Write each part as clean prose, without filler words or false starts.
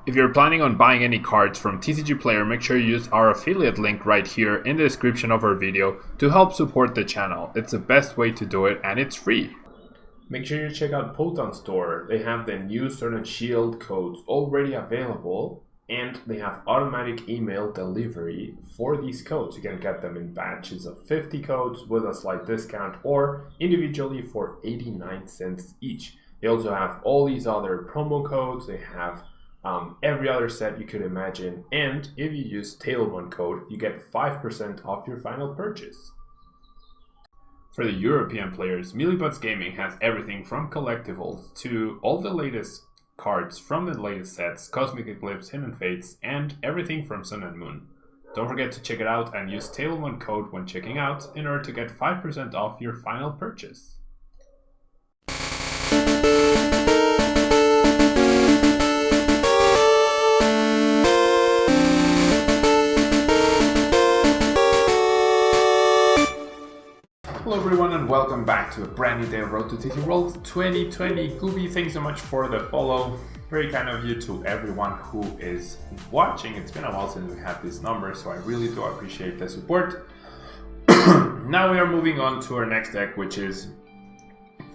If you're planning on buying any cards from TCG Player, make sure you use our affiliate link right here in the description of our video to help support the channel. It's the best way to do it and it's free. Make sure you check out Poton Store. They have the new Sword and Shield codes already available and they have automatic email delivery for these codes. You can get them in batches of 50 codes with a slight discount or individually for 89 cents each. They also have all these other promo codes. They have every other set you could imagine, and if you use Tablemon code, you get 5% off your final purchase. For the European players, Millibuds Gaming has everything from collectibles to all the latest cards from the latest sets, Cosmic Eclipse, Hidden Fates, and everything from Sun and Moon. Don't forget to check it out and use Tablemon code when checking out in order to get 5% off your final purchase. Hello everyone and welcome back to a brand new day of Road to TCG World 2020. Gooby, thanks so much for the follow. Very kind of you to everyone who is watching. It's been a while since we had this number, so I really do appreciate the support. Now we are moving on to our next deck, which is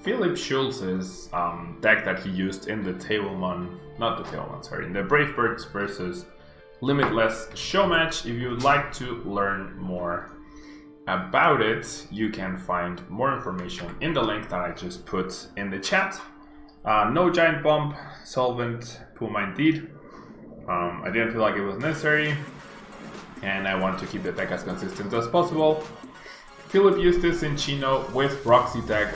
Philip Schultz's deck that he used in the Tablemon, in the Brave Birds versus Limitless Showmatch. If you would like to learn more about it, you can find more information in the link that I just put in the chat. No giant bump, solvent, Puma indeed. I didn't feel like it was necessary, and I want to keep the deck as consistent as possible. Philip used this in Cinccino with Roxie deck,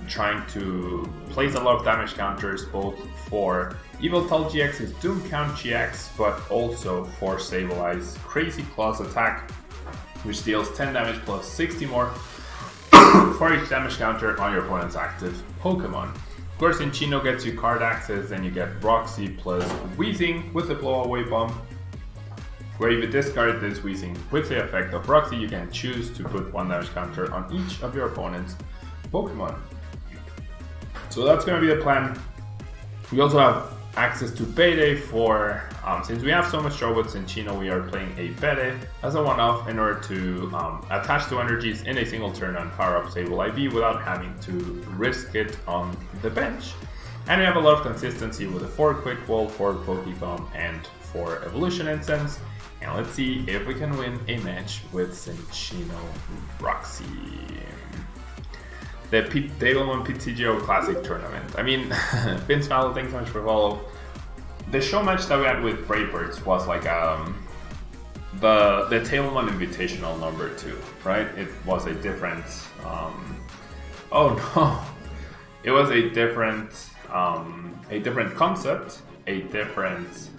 trying to place a lot of damage counters both for Yveltal-GX's Doom Count GX, but also for Sableye's Crazy Claws attack, which deals 10 damage plus 60 more for each damage counter on your opponent's active Pokemon. Of course, Cinccino gets you card access, then you get Roxie plus Weezing with the blowaway bump, where if you discard this Weezing with the effect of Roxie, you can choose to put 1 damage counter on each of your opponent's Pokemon. So that's going to be the plan. We also have access to Bede for, since we have so much trouble with Cinccino, we are playing a Bede as a one-off in order to attach 2 energies in a single turn and power up Sableye V without having to risk it on the bench. And we have a lot of consistency with a 4 Quick Wall, 4 Pokebomb, and 4 Evolution Incense. And let's see if we can win a match with Cinccino Roxie. The Tablemon PTGO Classic Tournament. I mean, Vince Fallow, thanks so much for follow. The show match that we had with Brave Birds was like the Tablemon Invitational number 2, right? It was a different. Oh no, it was a different concept, a different.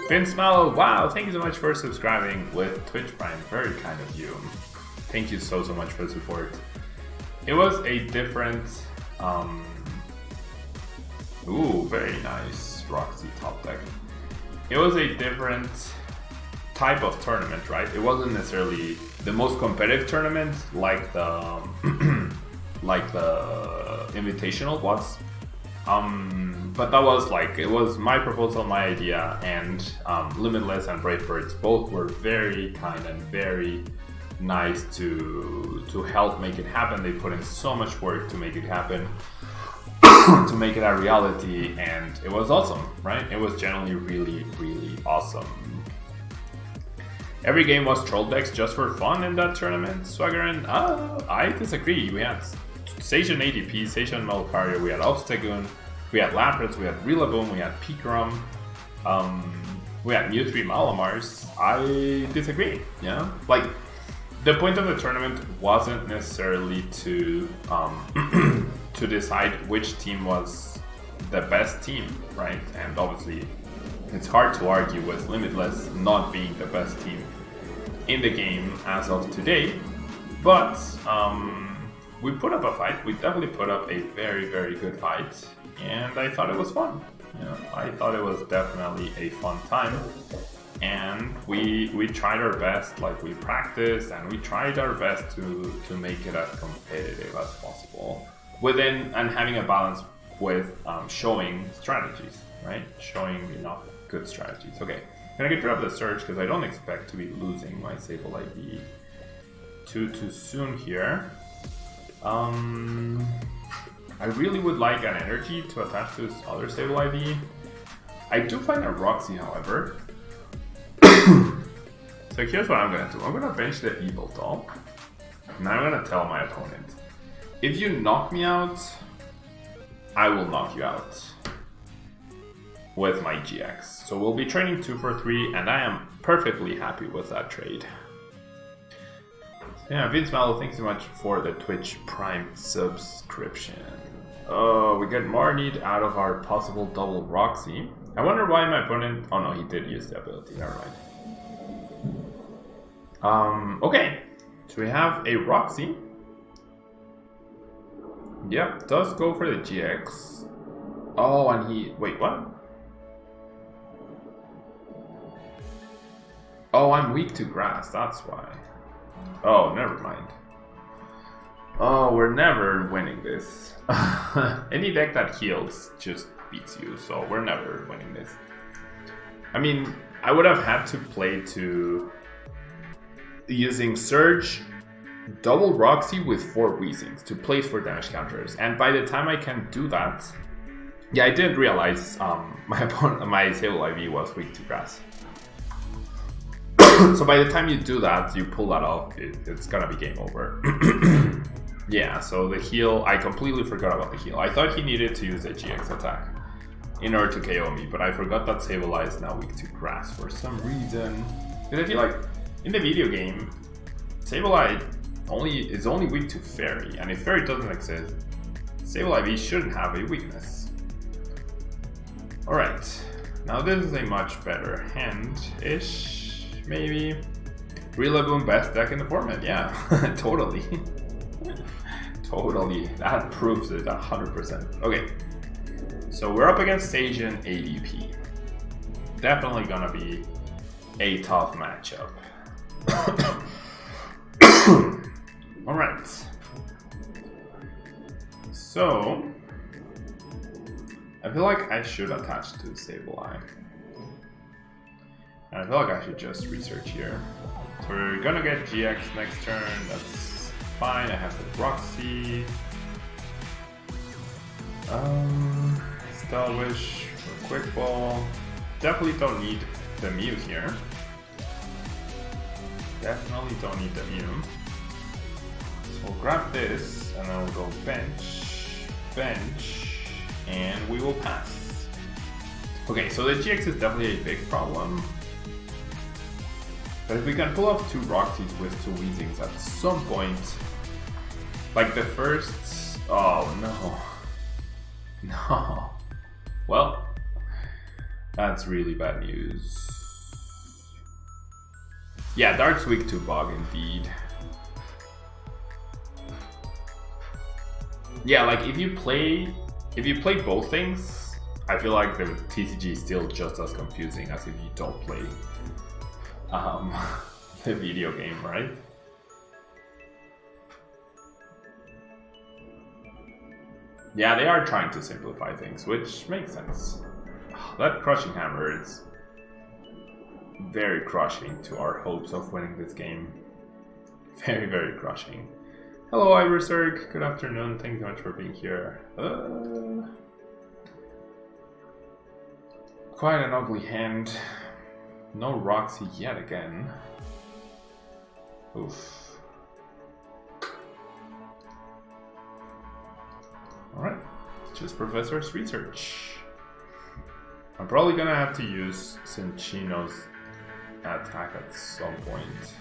Vince Mallow, wow, thank you so much for subscribing with Twitch Prime. Very kind of you. Thank you so much for the support. It was a different, very nice Roxie top deck. It was a different type of tournament, right? It wasn't necessarily the most competitive tournament like the Invitational was. But that was like, it was my proposal, my idea, and Limitless and Brave Birds both were very kind and very nice to help make it happen. They put in so much work to make it happen, to make it a reality, and it was awesome, right? It was generally really, really awesome. Every game was troll decks just for fun in that tournament, Swaggerin. I disagree. We had Station ADP, Station Melcario, we had Obstagoon, we had Lapras, we had Rillaboom, we had Pikarom, we had Mew 3 Malamars. I disagree, yeah? Like, the point of the tournament wasn't necessarily to to decide which team was the best team, right? And obviously, it's hard to argue with Limitless not being the best team in the game as of today, but we put up a fight. We definitely put up a very, very good fight, and I thought it was fun. You know, I thought it was definitely a fun time, and we tried our best. Like, we practiced and we tried our best to make it as competitive as possible. within and having a balance with showing strategies, right? Showing enough good strategies. Okay, I'm gonna get rid of the Surge because I don't expect to be losing my Sableye V too soon here. I really would like an energy to attach to this other Sableye V. I do find a Roxie, however. So here's what I'm gonna do. I'm gonna bench the Yveltal. And I'm gonna tell my opponent, if you knock me out, I will knock you out with my GX. So we'll be trading 2 for 3, and I am perfectly happy with that trade. Yeah, Vince Mallow, thanks so much for the Twitch Prime subscription. Oh, we get more need out of our possible double Roxie. I wonder why my opponent... Oh no, he did use the ability, never mind. Okay, so we have a Roxie. Yep, does go for the GX. Oh, and he... Wait, what? Oh, I'm weak to grass, that's why. Oh, never mind. Oh, we're never winning this. Any deck that heals just beats you, so we're never winning this. I mean, I would have had to play to using Surge, double Roxie with 4 Weezings to place for damage counters, and by the time I can do that, yeah, I didn't realize my Sableye V was weak to grass. So by the time you do that, you pull that off, it's gonna be game over. Yeah, so the heal, I completely forgot about the heal. I thought he needed to use a GX attack in order to KO me, but I forgot that Sableye is now weak to grass for some reason. Because I feel like in the video game, Sableye is only weak to Fairy, and if Fairy doesn't exist, Sableye V shouldn't have a weakness. Alright, now this is a much better hand-ish, maybe. Rillaboom, best deck in the format, yeah, totally. Totally, that proves it 100%. Okay, so we're up against Asian ADP. Definitely gonna be a tough matchup. Alright. So, I feel like I should attach to Sableye. And I feel like I should just research here. So we're gonna get GX next turn, that's fine. I have the Roxie. Style Wish for Quick Ball. Definitely don't need the Mew here. Definitely don't need the Mew. So we'll grab this and then we'll go bench, bench, and we will pass. Okay, so the GX is definitely a big problem. But if we can pull off 2 Roxies with 2 Weezings at some point, like the first... Oh no. No. Well, that's really bad news. Yeah, Dark's weak to Bog indeed. Yeah, like if you play both things, I feel like the TCG is still just as confusing as if you don't play the video game, right? Yeah, they are trying to simplify things, which makes sense. That Crushing Hammer is very crushing to our hopes of winning this game. Very, very crushing. Hello, Iverserg. Good afternoon. Thank you so much for being here. Quite an ugly hand. No Roxie yet again. Oof. Alright, just Professor's research. I'm probably gonna have to use Cinccino's attack at some point.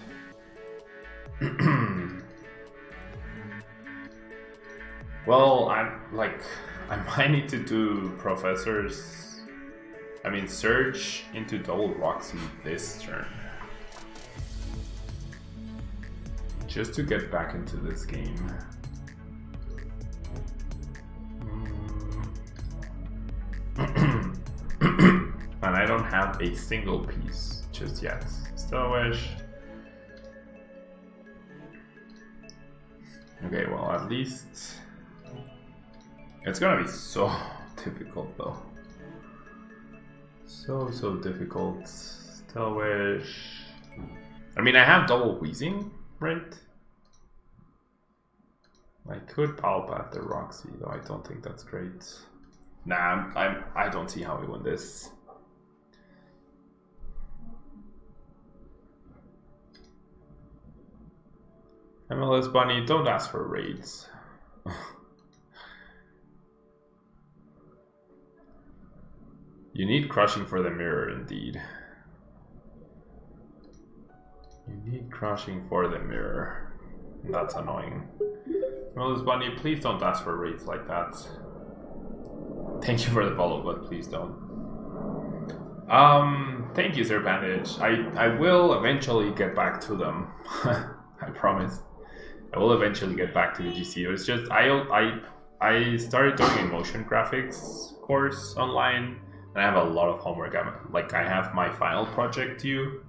Well, I might need to do Surge into double Roxie this turn. Just to get back into this game. And I don't have a single piece just yet. Style Wish. Okay, well, at least It's gonna be so difficult though. So difficult. Still wish. I mean, I have double Weezing, right? I could Pal Pad the Roxie, though I don't think that's great. Nah, I don't see how we win this. MLS Bunny, don't ask for raids. You need crushing for the mirror, indeed. You need crushing for the mirror. That's annoying. MLS Bunny, please don't ask for raids like that. Thank you for the follow, but please don't. Thank you, Sir Bandage. I will eventually get back to them. I promise. I will eventually get back to the GC. It's just I started doing a motion graphics course online, and I have a lot of homework. I have my final project due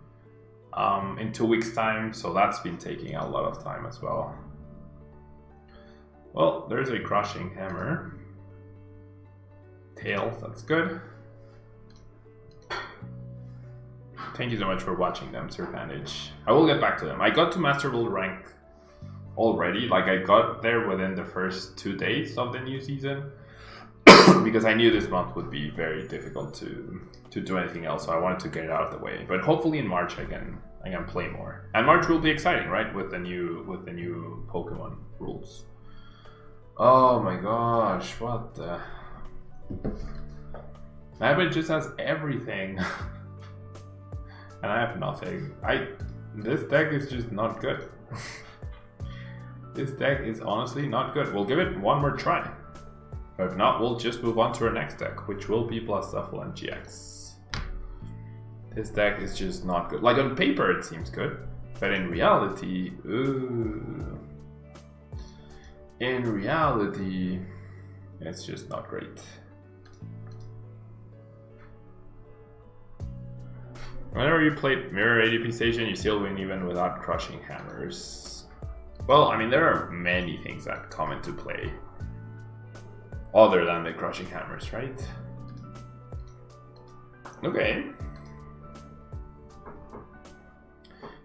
in 2 weeks' time, so that's been taking a lot of time as well. Well, there's a crushing hammer. Tails, that's good. Thank you so much for watching them, Sir Bandage. I will get back to them. I got to Master World rank already. Like, I got there within the first 2 days of the new season. Because I knew this month would be very difficult to do anything else, so I wanted to get it out of the way. But hopefully in March I can play more. And March will be exciting, right? With the new Pokemon rules. Oh my gosh, what the... Rabbit just has everything. And I have nothing. This deck is just not good. This deck is honestly not good. We'll give it one more try. If not, we'll just move on to our next deck, which will be Blastoffel and GX. This deck is just not good. Like, on paper it seems good, but in reality, ooh. In reality, it's just not great. Whenever you play Mirror ADP Station, you still win even without crushing hammers. Well, I mean, there are many things that come into play other than the crushing hammers, right? Okay.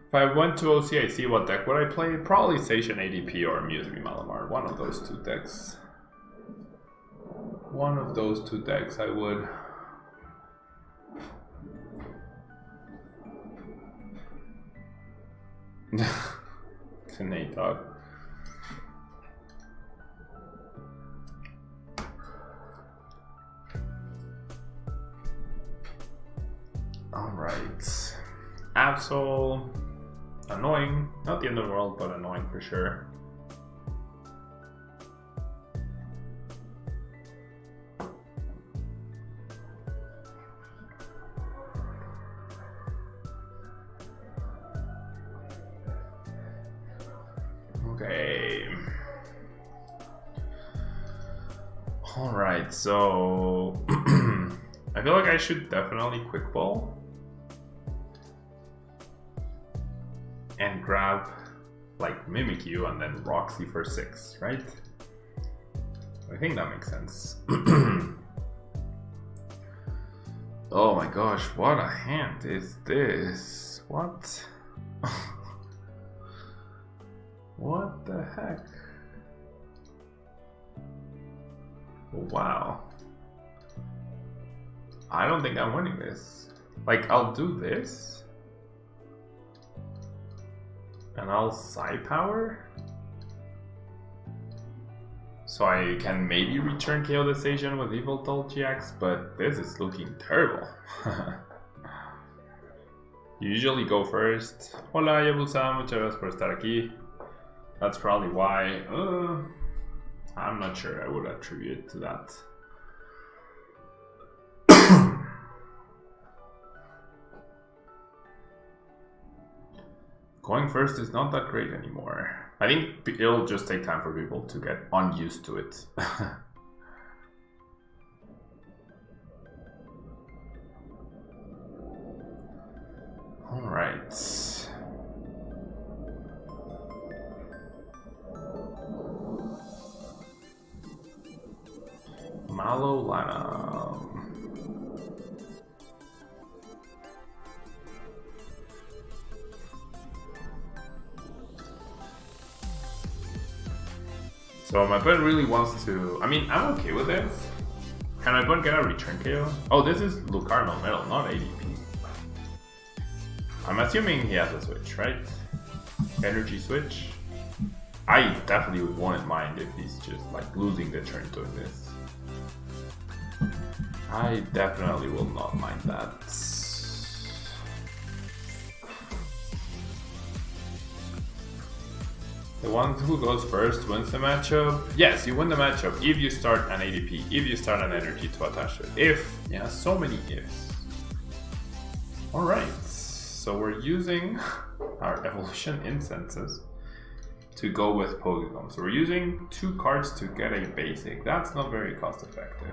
If I went to OCIC, what deck would I play? Probably Station ADP or Mew Malamar. One of those two decks. One of those two decks I would. It's an 8 dog. Alright. Absol. Annoying. Not the end of the world, but annoying for sure. Okay. Alright, so I feel like I should definitely quick ball and grab like Mimikyu and then Roxie for 6, right? I think that makes sense. Oh my gosh, what a hand is this? What? What the heck? Wow. I don't think I'm winning this. Like, I'll do this. And I'll Psi Power. So I can maybe return KO the station with Yveltal-GX, but this is looking terrible. You usually go first. Hola, Yabusa, muchas gracias por estar aquí. That's probably why. I'm not sure I would attribute it to that. Going first is not that great anymore. I think it'll just take time for people to get unused to it. Alright. Malolana. So my opponent really wants to. I mean, I'm okay with this. Can my opponent get a return KO? Oh, this is Lucarno Metal, not ADP. I'm assuming he has a switch, right? Energy switch. I definitely wouldn't mind if he's just like losing the turn to this. I definitely will not mind that. The one who goes first wins the matchup. Yes, you win the matchup if you start an ADP, if you start an energy to attach to it. If, yeah, so many ifs. Alright, so we're using our Evolution Incenses to go with Pokemon. So we're using 2 cards to get a basic. That's not very cost effective.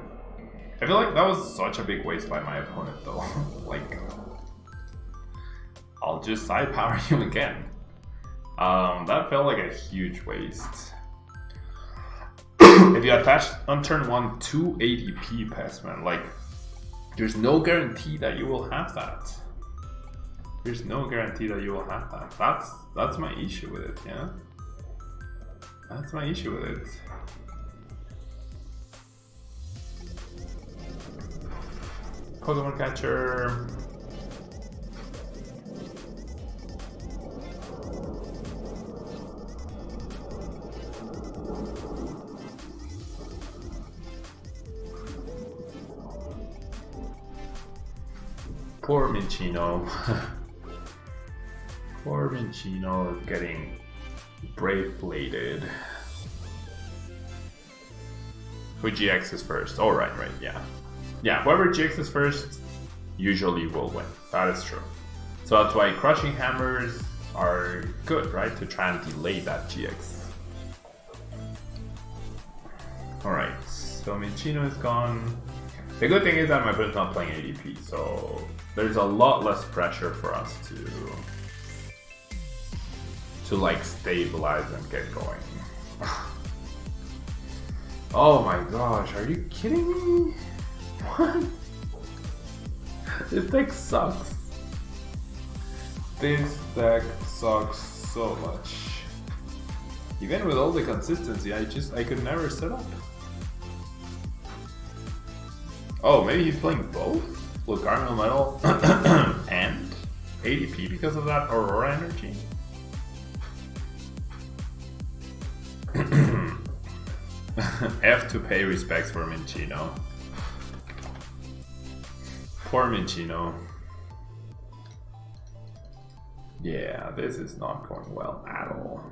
I feel like that was such a big waste by my opponent though. Like, I'll just side power you again. That felt like a huge waste. If you attach on turn 1 2 ADP Pestman, like, there's no guarantee that you will have that. There's no guarantee that you will have that. That's my issue with it, yeah? That's my issue with it. Pokemon Catcher. Poor Minccino. Poor Minccino is getting brave bladed. Who GXs first? Oh, right, yeah. Yeah, whoever GXs first usually will win. That is true. So that's why Crushing Hammers are good, right? To try and delay that GX. Alright, so Minccino is gone. The good thing is that my opponent's not playing ADP, so there's a lot less pressure for us to like stabilize and get going. Oh my gosh, are you kidding me? What? This deck sucks. This deck sucks so much. Even with all the consistency, I could never set up. Oh, maybe he's playing both? Lucarno Metal and ADP because of that Aurora energy? F to pay respects for Minccino. Poor Minccino. Yeah, this is not going well at all.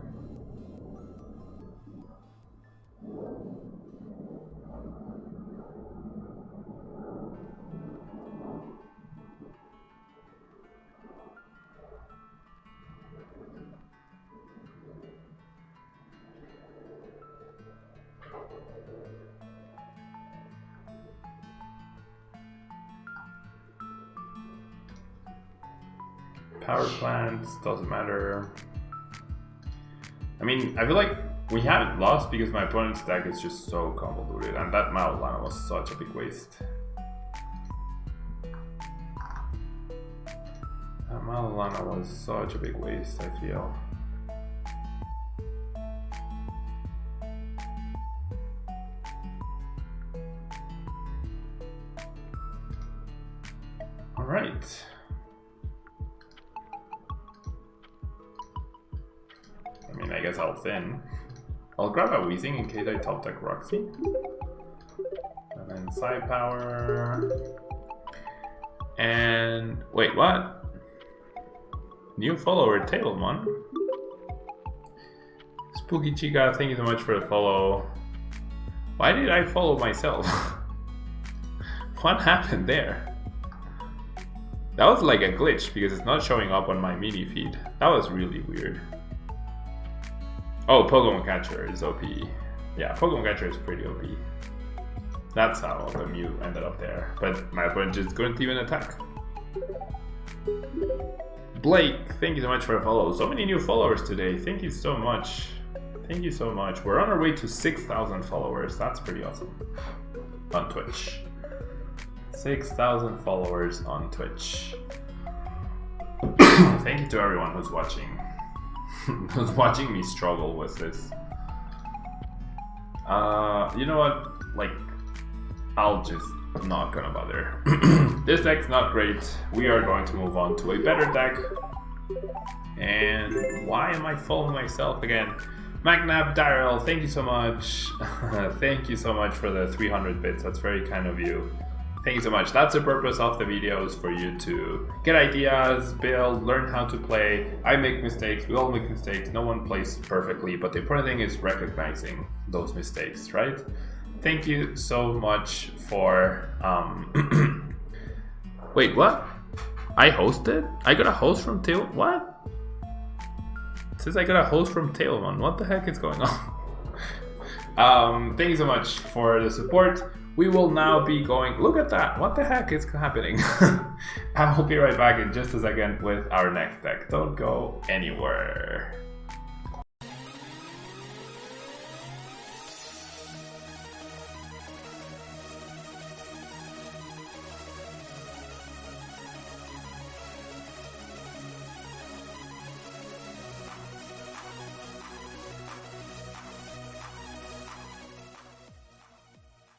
Power plants, doesn't matter. I mean, I feel like we haven't lost because my opponent's deck is just so convoluted, and that Malolana was such a big waste. That Malolana was such a big waste, I feel. Alright. I mean, I guess I'll thin. I'll grab a Weezing in case I top deck Roxie. And then side power. And wait, what? New follower, Tablemon. Spooky Chica, thank you so much for the follow. Why did I follow myself? What happened there? That was like a glitch because it's not showing up on my mini feed. That was really weird. Oh, Pokemon Catcher is OP. Yeah, Pokemon Catcher is pretty OP. That's how the Mew ended up there. But my opponent just couldn't even attack. Blake, thank you so much for the follow. So many new followers today. Thank you so much. Thank you so much. We're on our way to 6,000 followers. That's pretty awesome. on Twitch. 6,000 followers on Twitch. Thank you to everyone who's watching. Who's watching me struggle with this. You know what? Like, I'll just not gonna bother. This deck's not great. We are going to move on to a better deck. And why am I following myself again? Magnab Daryl, thank you so much. Thank you so much for the 300 bits. That's very kind of you. Thank you so much. That's the purpose of the videos, for you to get ideas, build, learn how to play. I make mistakes, we all make mistakes, no one plays perfectly, but the important thing is recognizing those mistakes, right? Thank you so much for... Wait, what? I hosted? I got a host from TEU? What? It says I got a host from Tablemon. What the heck is going on? Thank you so much for the support. We will now be going... Look at that! What the heck is happening? I will be right back in just a second with our next deck. Don't go anywhere.